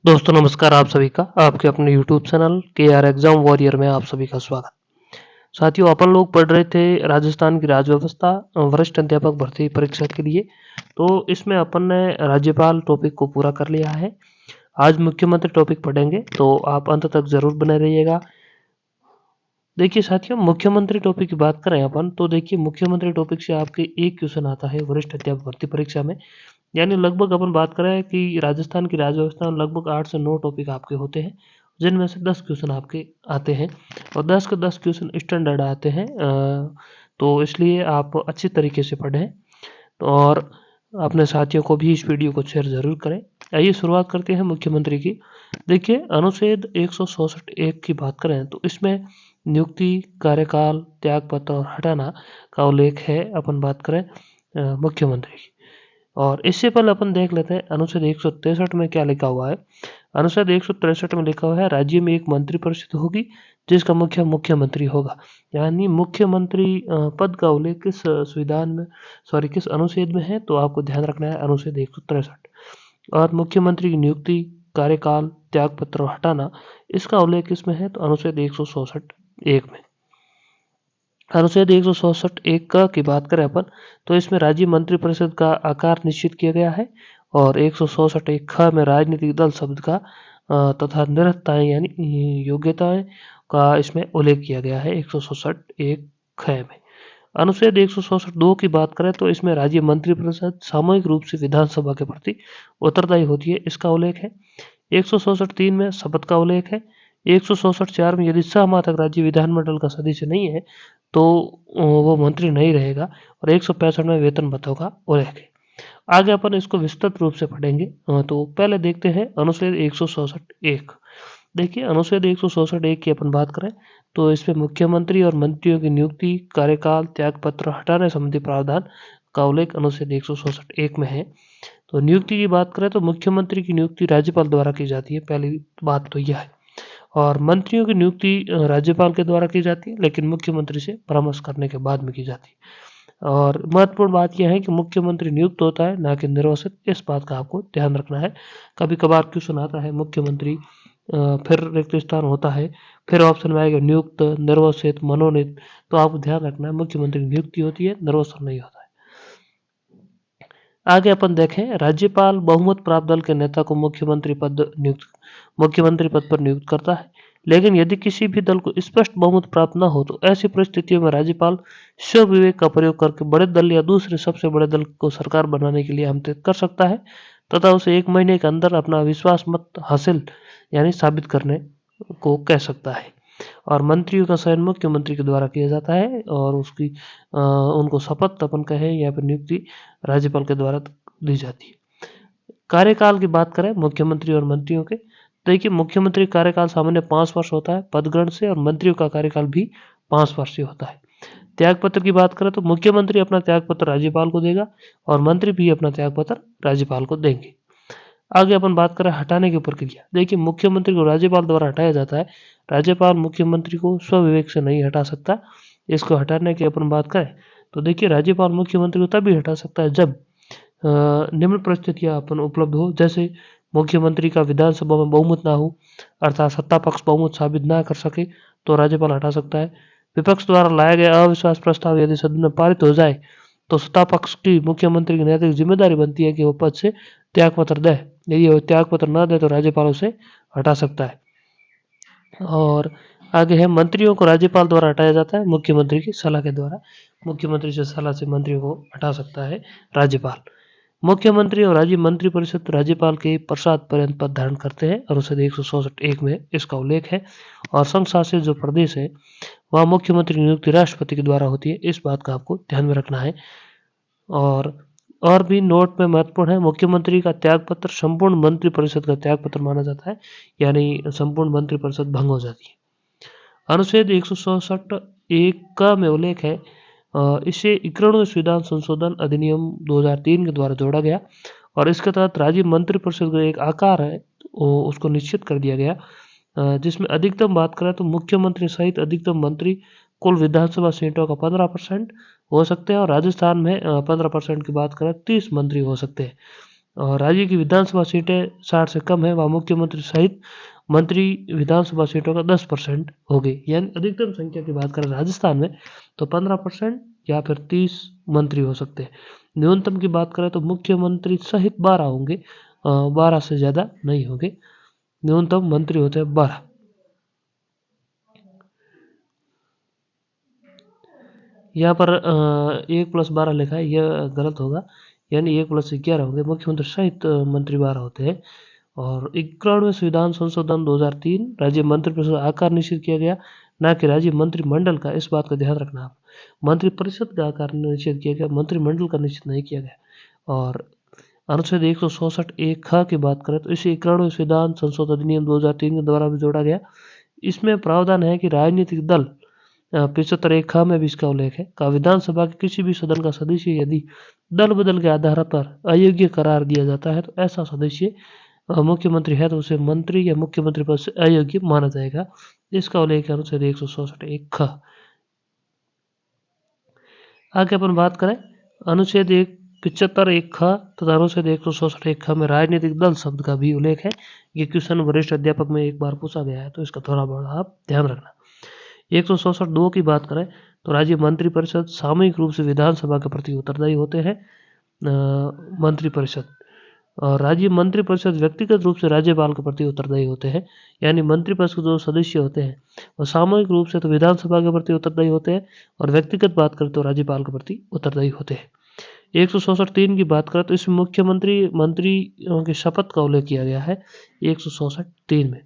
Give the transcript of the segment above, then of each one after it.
दोस्तों नमस्कार। आप सभी का आपके अपने यूट्यूब चैनल के आर एग्जाम वॉरियर में आप सभी का स्वागत। साथियों, अपन लोग पढ़ रहे थे राजस्थान की राजव्यवस्था वरिष्ठ अध्यापक भर्ती परीक्षा के लिए। तो इसमें अपन ने राज्यपाल टॉपिक को पूरा कर लिया है। आज मुख्यमंत्री टॉपिक पढ़ेंगे, तो आप अंत तक जरूर बने रहिएगा। देखिए साथियों, मुख्यमंत्री टॉपिक की बात करें अपन, तो देखिए मुख्यमंत्री टॉपिक से आपके एक क्वेश्चन आता है वरिष्ठ अध्यापक भर्ती परीक्षा में। यानी लगभग अपन बात करें कि राजस्थान की राज्यव्यवस्था में लगभग 8 से 9 टॉपिक आपके होते हैं, जिनमें से 10 क्वेश्चन आपके आते हैं और 10 के 10 क्वेश्चन स्टैंडर्ड आते हैं। तो इसलिए आप अच्छी तरीके से पढ़ें और अपने साथियों को भी इस वीडियो को शेयर जरूर करें। आइए शुरुआत करते हैं मुख्यमंत्री की। देखिए अनुच्छेद 166 एक की बात करें तो इसमें नियुक्ति, कार्यकाल, त्यागपत्र और हटाना का उल्लेख है। अपन बात करें मुख्यमंत्री की, और इससे पहले अपन देख लेते हैं अनुच्छेद 163 में क्या लिखा हुआ है। अनुच्छेद 163 में लिखा हुआ है, राज्य में एक मंत्री परिषद होगी जिसका मुखिया मुख्यमंत्री होगा। यानी मुख्यमंत्री पद का उल्लेख किस संविधान में, किस अनुच्छेद में है, तो आपको ध्यान रखना है अनुच्छेद 163। और मुख्यमंत्री की नियुक्ति, कार्यकाल, त्यागपत्र और हटाना, इसका उल्लेख किसमें है, तो अनुच्छेद 166 एक में। अनुच्छेद 167 एक का की बात करें अपन, तो इसमें राज्य मंत्रिपरिषद का आकार निश्चित किया गया है। और 167 एक ख में राजनीतिक दल शब्द का तथा निरताएं यानी योग्यताएं का इसमें उल्लेख किया गया है 167 एक ख में। अनुच्छेद 167 दो की बात करें तो इसमें राज्य मंत्रिपरिषद सामूहिक रूप से विधानसभा के प्रति उत्तरदायी होती है, इसका उल्लेख है। 167 तीन में शपथ का उल्लेख है। 167 चार में यदि 6 माह तक राज्य विधानमंडल का सदस्य नहीं है तो वो मंत्री नहीं रहेगा। और 165 में वेतन भत्तों का उल्लेख है। आगे अपन इसको विस्तृत रूप से पढ़ेंगे। तो पहले देखते हैं अनुच्छेद 167 एक। देखिए अनुच्छेद 167 एक की अपन बात करें तो इसमें मुख्यमंत्री और मंत्रियों की नियुक्ति, कार्यकाल, त्यागपत्र हटाने संबंधी प्रावधान का उल्लेख अनुच्छेद 167 एक में है। तो नियुक्ति की बात करें तो मुख्यमंत्री की नियुक्ति राज्यपाल द्वारा की जाती है, पहली बात तो यह है। और मंत्रियों की नियुक्ति राज्यपाल के द्वारा की जाती है, लेकिन मुख्यमंत्री से परामर्श करने के बाद में की जाती है। और महत्वपूर्ण बात यह है कि मुख्यमंत्री नियुक्त होता है, ना कि निर्वासित। इस बात का आपको ध्यान रखना है। कभी कभार क्वेश्चन आता है मुख्यमंत्री फिर रिक्त स्थान होता है, फिर ऑप्शन में आएगा नियुक्त, निर्वासित, मनोनीत। तो आपको ध्यान रखना है मुख्यमंत्री की नियुक्ति होती है, निर्वासन नहीं होता है। आगे अपन देखें, राज्यपाल बहुमत प्राप्त दल के नेता को मुख्यमंत्री पद पर नियुक्त करता है। लेकिन यदि किसी भी दल को स्पष्ट बहुमत प्राप्त न हो तो ऐसी परिस्थितियों में राज्यपाल स्वविवेक का प्रयोग करके बड़े दल या दूसरे सबसे बड़े दल को सरकार बनाने के लिए आमंत्रित कर सकता है तथा उसे 1 महीने के अंदर अपना विश्वास मत हासिल यानी साबित करने को कह सकता है। और मंत्रियों का चयन मुख्यमंत्री के द्वारा किया जाता है और उनको शपथ अपन कहें या फिर नियुक्ति राज्यपाल के द्वारा दी जाती है। कार्यकाल की बात करें मुख्यमंत्री और मंत्रियों के, देखिए मुख्यमंत्री कार्यकाल सामान्य 5 वर्ष होता है पदग्रहण से, और मंत्रियों का कार्यकाल भी 5 वर्ष से होता है। त्यागपत्र की बात करें तो मुख्यमंत्री अपना त्यागपत्र राज्यपाल को देगा और मंत्री भी अपना त्यागपत्र राज्यपाल को देंगे। आगे अपन बात करें हटाने की प्रक्रिया। देखिए मुख्यमंत्री को राज्यपाल द्वारा हटाया जाता है। राज्यपाल मुख्यमंत्री को स्वविवेक से नहीं हटा सकता। इसको हटाने की अपन बात करें तो देखिए राज्यपाल मुख्यमंत्री को तभी हटा सकता है जब निम्न परिस्थितियां अपन उपलब्ध हो, जैसे मुख्यमंत्री का विधानसभा में बहुमत ना हो, अर्थात सत्ता पक्ष बहुमत साबित ना कर सके, तो राज्यपाल हटा सकता है। विपक्ष द्वारा लाया गया अविश्वास प्रस्ताव यदि सदन में पारित हो जाए तो सत्ता पक्ष की मुख्यमंत्री की नैतिक जिम्मेदारी बनती है कि वो पद से त्यागपत्र दे। यदि वो त्यागपत्र न दे तो राज्यपाल उसे हटा सकता है। और आगे है, मंत्रियों को राज्यपाल द्वारा हटाया जाता है मुख्यमंत्री की सलाह के द्वारा। मुख्यमंत्री से सलाह से मंत्रियों को हटा सकता है राज्यपाल। मुख्यमंत्री और राज्य मंत्रिपरिषद राज्यपाल के प्रसाद पर्यंत पद धारण करते हैं और उसे 167 एक में इसका उल्लेख है। और संघ शासित जो प्रदेश है वहाँ मुख्यमंत्री की नियुक्ति राष्ट्रपति के द्वारा होती है, इस बात का आपको ध्यान में रखना है। और भी नोट में महत्वपूर्ण है, मुख्यमंत्री का त्यागपत्र संपूर्ण मंत्रिपरिषद का त्यागपत्र माना जाता है, यानी संपूर्ण मंत्रिपरिषद भंग हो जाती है। अनुच्छेद 167 एक का में उल्लेख है, इसे 91वें संविधान संशोधन अधिनियम 2003 के द्वारा जोड़ा गया और इसके तहत राज्य मंत्रिपरिषद का एक आकार है उसको निश्चित कर दिया गया, जिसमें अधिकतम बात करें तो मुख्यमंत्री सहित अधिकतम मंत्री कुल विधानसभा सीटों का 15% हो सकते हैं, और राजस्थान में 15% की बात करें 30 मंत्री हो सकते हैं। और राज्य की विधानसभा सीटें 60 से कम है वहाँ मुख्यमंत्री सहित मंत्री विधानसभा सीटों का 10% हो गई। यानी अधिकतम संख्या की बात करें राजस्थान में तो 15% या फिर 30 मंत्री हो सकते हैं। न्यूनतम की बात करें तो मुख्यमंत्री सहित 12 होंगे, 12 से ज़्यादा नहीं होंगे। न्यूनतम मंत्री होते हैं 12। यहाँ पर 1+12 लिखा है, यह गलत होगा, यानी 1+11 होंगे। मुख्यमंत्री सहित मंत्री 12 होते हैं। और 91वें संविधान संशोधन 2003 राज्य मंत्रिपरिषद आकार निश्चित किया गया, ना कि राज्य मंत्रिमंडल का। इस बात का ध्यान रखना आप। मंत्रिपरिषद का आकार निश्चित किया गया, मंत्रिमंडल का निश्चित नहीं किया गया। और अनुच्छेद 164 एक ख की बात करें तो इसे 91वें संविधान संशोधन अधिनियम 2003 के द्वारा भी जोड़ा गया। इसमें प्रावधान है कि राजनीतिक दल 75 एक ख में भी इसका उल्लेख है का विधानसभा के किसी भी सदन का सदस्य यदि दल बदल के आधार पर अयोग्य करार दिया जाता है तो ऐसा सदस्य मुख्यमंत्री है तो उसे मंत्री या मुख्यमंत्री पद से अयोग्य माना जाएगा। इसका उल्लेख है अनुच्छेद 164 एक ख। आगे अपन बात करें अनुच्छेद 75 एक ख तथा अनुच्छेद 164 एक ख में राजनीतिक दल शब्द का भी उल्लेख है। ये क्वेश्चन वरिष्ठ अध्यापक में एक बार पूछा गया है तो इसका थोड़ा बहुत आप ध्यान रखना। 164(2) की बात करें तो राज्य मंत्रिपरिषद सामूहिक रूप से विधानसभा के प्रति उत्तरदायी होते हैं। मंत्रिपरिषद और राज्य मंत्रिपरिषद व्यक्तिगत रूप से राज्यपाल के प्रति उत्तरदायी होते हैं। यानी मंत्रिपरिषद के जो सदस्य होते हैं वो सामूहिक रूप से तो विधानसभा के प्रति उत्तरदायी होते हैं और व्यक्तिगत बात करें तो राज्यपाल के प्रति उत्तरदायी होते हैं। 164(3) की बात करें तो इसमें मुख्यमंत्री मंत्रियों की शपथ का उल्लेख किया गया है 164(3) में।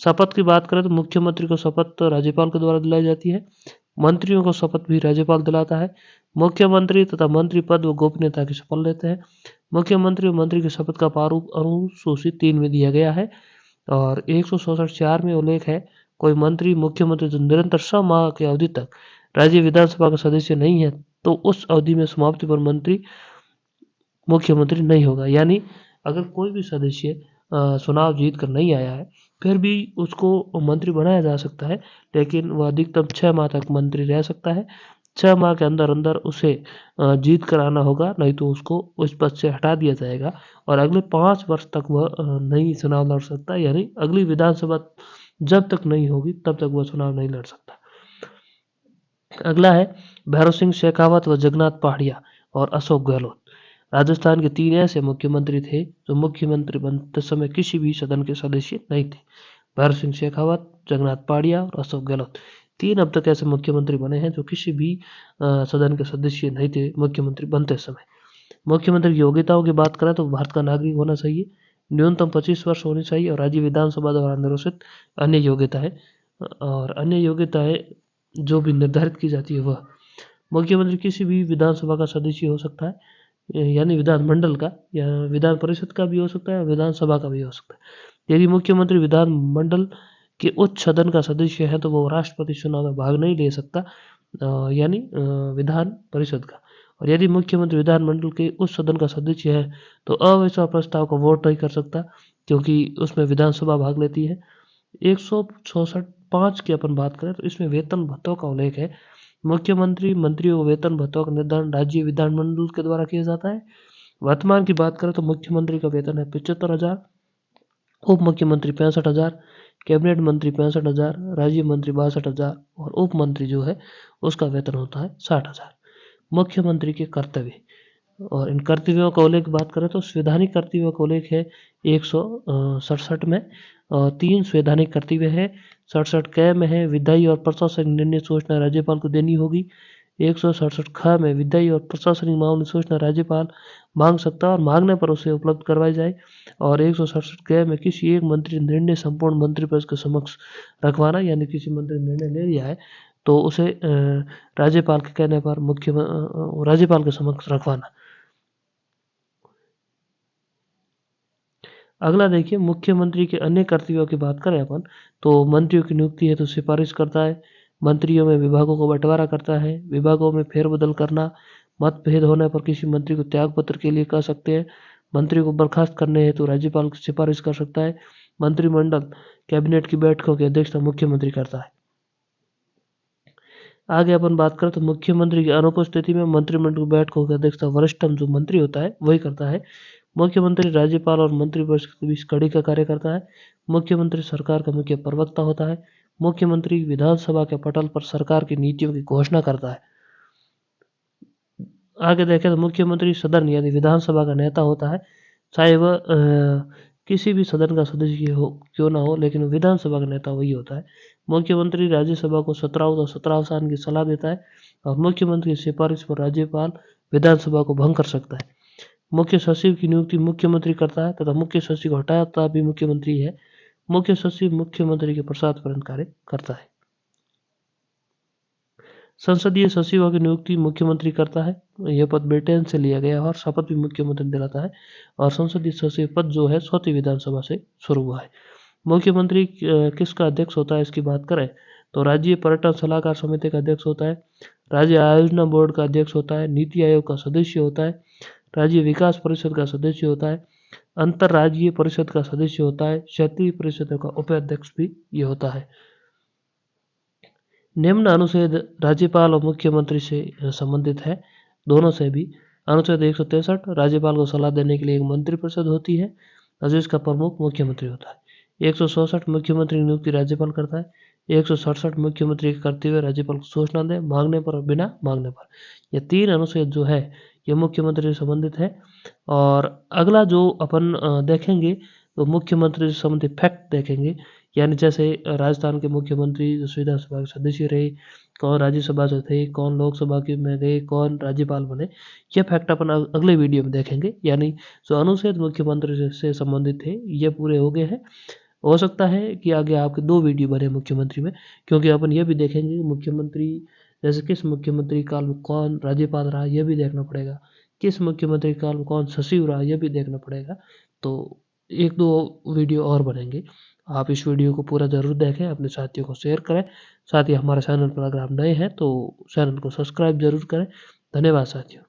शपथ की बात करें तो मुख्यमंत्री को शपथ राज्यपाल के द्वारा दिलाई जाती है। मंत्रियों को शपथ भी राज्यपाल दिलाता है। मुख्यमंत्री तथा मंत्री पद व गोपनीयता की शपथ लेते हैं। मुख्यमंत्री और मंत्री की शपथ का प्रारूप अनुसूची 3 में दिया गया है। और 164(4) में उल्लेख है कोई मंत्री मुख्यमंत्री जो निरंतर 6 माह की अवधि तक राज्य विधानसभा का सदस्य नहीं है तो उस अवधि में समाप्ति पर मंत्री मुख्यमंत्री नहीं होगा। यानी अगर कोई भी सदस्य चुनाव जीत कर नहीं आया है फिर भी उसको मंत्री बनाया जा सकता है, लेकिन वह अधिकतम 6 माह तक मंत्री रह सकता है। 6 माह के अंदर अंदर उसे जीत कर आना होगा, नहीं तो उसको उस पद से हटा दिया जाएगा और अगले 5 वर्ष तक वह नहीं चुनाव लड़ सकता। यानी अगली विधानसभा जब तक नहीं होगी तब तक वह चुनाव नहीं लड़ सकता। अगला है भैरव सिंह शेखावत व जगन्नाथ पहाड़िया और अशोक गहलोत। राजस्थान के 3 ऐसे मुख्यमंत्री थे जो मुख्यमंत्री बनते समय किसी भी सदन के सदस्य नहीं थे। भैरव सिंह शेखावत, जगन्नाथ पहाड़िया और अशोक गहलोत 3 अब तक ऐसे मुख्यमंत्री बने हैं जो किसी भी सदन के सदस्य नहीं थे मुख्यमंत्री बनते समय। मुख्यमंत्री की योग्यताओं की बात करें तो भारत का नागरिक होना चाहिए, न्यूनतम 25 वर्ष होनी चाहिए और राज्य विधानसभा द्वारा निर्वाचित अन्य योग्यताएं और अन्य योग्यताएं जो भी निर्धारित की जाती है वह। मुख्यमंत्री किसी भी विधानसभा का सदस्य हो सकता है, यानी विधानमंडल का या विधान परिषद का भी हो सकता है, विधानसभा का भी हो सकता है। यदि मुख्यमंत्री विधानमंडल के उच्च सदन का सदस्य है तो वो राष्ट्रपति चुनाव में भाग नहीं ले सकता, यानी विधान परिषद का। और यदि मुख्यमंत्री विधानमंडल के उच्च सदन का सदस्य है तो अविश्वास प्रस्ताव का वोट नहीं कर सकता क्योंकि उसमें विधानसभा भाग लेती है। 164(5) की अपन बात करें तो इसमें वेतन भत्तों का उल्लेख है। मुख्यमंत्री मंत्रियों को वेतन भत्तों का निर्धारण राज्य विधानमंडल के द्वारा किया जाता है। वर्तमान की बात करें तो मुख्यमंत्री का वेतन है 75,000, उप मुख्यमंत्री 65,000, कैबिनेट मंत्री 65,000, राज्य मंत्री 62,000 और उप मंत्री जो है उसका वेतन होता है 60,000। मुख्यमंत्री के कर्तव्य और इन कर्तव्यों का उल्लेख बात करें तो संवैधानिक कर्तव्यों का उल्लेख है 167 में। 3 संवैधानिक कर्तव्य है। 67 क में है विधायी और प्रशासनिक निर्णय सूचना राज्यपाल को देनी होगी। 167 ख में विधायी और प्रशासनिक मामले सूचना राज्यपाल मांग सकता है और मांगने पर उसे उपलब्ध करवाई जाए। और 167 क में किसी एक मंत्री निर्णय संपूर्ण मंत्रिपरिषद के समक्ष रखवाना, यानी किसी मंत्री ने निर्णय ले लिया है तो उसे राज्यपाल के कहने पर राज्यपाल के समक्ष रखवाना। अगला देखिए मुख्यमंत्री के अन्य कर्तव्यों की बात करें अपन तो मंत्रियों की नियुक्ति है तो सिफारिश करता है, मंत्रियों में विभागों को बंटवारा करता है, विभागों में फेरबदल करना, मतभेद होने पर किसी मंत्री को त्याग पत्र के लिए कह सकते हैं, मंत्री को बर्खास्त करने हेतु राज्यपाल की सिफारिश कर सकता है। मंत्रिमंडल कैबिनेट की बैठकों की अध्यक्षता मुख्यमंत्री करता है। आगे अपन बात करें तो मुख्यमंत्री की अनुपस्थिति में मंत्रिमंडल की बैठकों की अध्यक्षता वरिष्ठतम जो मंत्री होता है वही करता है। मुख्यमंत्री राज्यपाल और मंत्रिपरिषद के बीच कड़ी का कार्य करता है। मुख्यमंत्री सरकार का मुख्य प्रवक्ता होता है। मुख्यमंत्री विधानसभा के पटल पर सरकार की नीतियों की घोषणा करता है। आगे देखें तो मुख्यमंत्री सदन यानी विधानसभा का नेता होता है, चाहे वह किसी भी सदन का सदस्य हो क्यों ना हो, लेकिन विधानसभा का नेता वही होता है। मुख्यमंत्री राज्यसभा को 17 की सलाह देता है और मुख्यमंत्री की सिफारिश पर राज्यपाल विधानसभा को भंग कर सकता है। मुख्य सचिव की नियुक्ति मुख्यमंत्री करता है तथा मुख्य सचिव को हटाता भी मुख्यमंत्री है। मुख्य सचिव मुख्यमंत्री के प्रसाद कार्य करता है। संसदीय सचिवों की नियुक्ति मुख्यमंत्री करता है। यह पद ब्रिटेन से लिया गया और शपथ भी मुख्यमंत्री दिलाता है। और संसदीय सचिव पद जो है स्वतः विधानसभा से शुरू हुआ है। मुख्यमंत्री किसका अध्यक्ष होता है इसकी बात करें तो राज्य पर्यटन सलाहकार समिति का अध्यक्ष होता है, राज्य आयोजना बोर्ड का अध्यक्ष होता है, नीति आयोग का सदस्य होता है, राज्य विकास परिषद का सदस्य होता है, अंतरराज्यीय परिषद का सदस्य होता है, क्षेत्रीय परिषद का उपाध्यक्ष भी ये होता है। निम्न अनुच्छेद राज्यपाल और मुख्यमंत्री से संबंधित है, दोनों से भी। अनुच्छेद 163 राज्यपाल को सलाह देने के लिए एक मंत्रिपरिषद होती है जिसका प्रमुख मुख्यमंत्री होता है। 167 मुख्यमंत्री की नियुक्ति राज्यपाल करता है। 167 मुख्यमंत्री के करते हुए राज्यपाल को सूचना दे, मांगने पर और बिना मांगने पर। ये 3 अनुच्छेद जो है ये मुख्यमंत्री से संबंधित है। और अगला जो अपन देखेंगे तो मुख्यमंत्री से संबंधित फैक्ट देखेंगे, यानी जैसे राजस्थान के मुख्यमंत्री विधानसभा के सदस्य रहे, कौन राज्यसभा से थे, कौन लोकसभा के में गए, कौन राज्यपाल बने, ये फैक्ट अपन अगले वीडियो में देखेंगे। यानी जो अनुच्छेद मुख्यमंत्री से संबंधित थे ये पूरे हो गए हैं। हो सकता है कि आगे आपके 2 वीडियो बने मुख्यमंत्री में, क्योंकि अपन ये भी देखेंगे कि मुख्यमंत्री जैसे किस मुख्यमंत्री काल में कौन राज्यपाल रहा ये भी देखना पड़ेगा, किस मुख्यमंत्री काल में कौन सचिव रहा ये भी देखना पड़ेगा। तो 1-2 वीडियो और बनेंगे। आप इस वीडियो को पूरा ज़रूर देखें, अपने साथियों को शेयर करें। साथ ही हमारे चैनल पर अगर आप नए हैं तो चैनल को सब्सक्राइब जरूर करें। धन्यवाद साथियों।